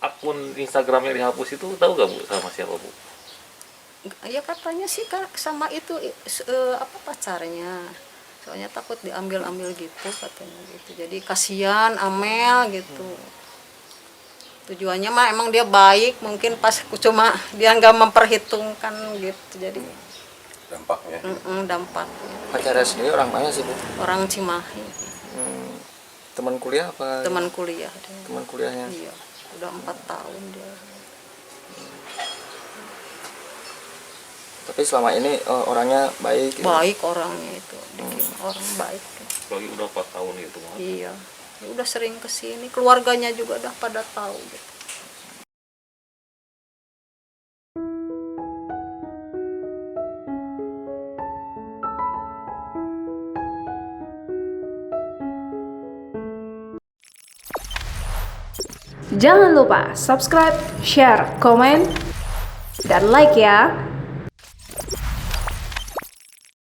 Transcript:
Akun Instagramnya dihapus itu tahu gak Bu sama siapa Bu? Ya katanya sih Kak sama itu apa pacarnya. Soalnya takut diambil-ambil gitu katanya gitu. Jadi kasihan Amel gitu. Tujuannya mah emang dia baik, mungkin pas cuma dia nggak memperhitungkan gitu. Jadi Dampaknya. dampaknya. Pacarnya sendiri orang mana sih Bu? Orang Cimahi, Teman kuliah apa? teman kuliah dia. Teman kuliahnya. Iya, udah 4 tahun dia. Tapi selama ini orangnya baik. Gitu. Baik orangnya itu, orang baik. Lagi udah 4 tahun gitu Mas. Iya, ya udah sering kesini, keluarganya juga udah pada tahu gitu. Jangan lupa subscribe, share, komen, dan like ya.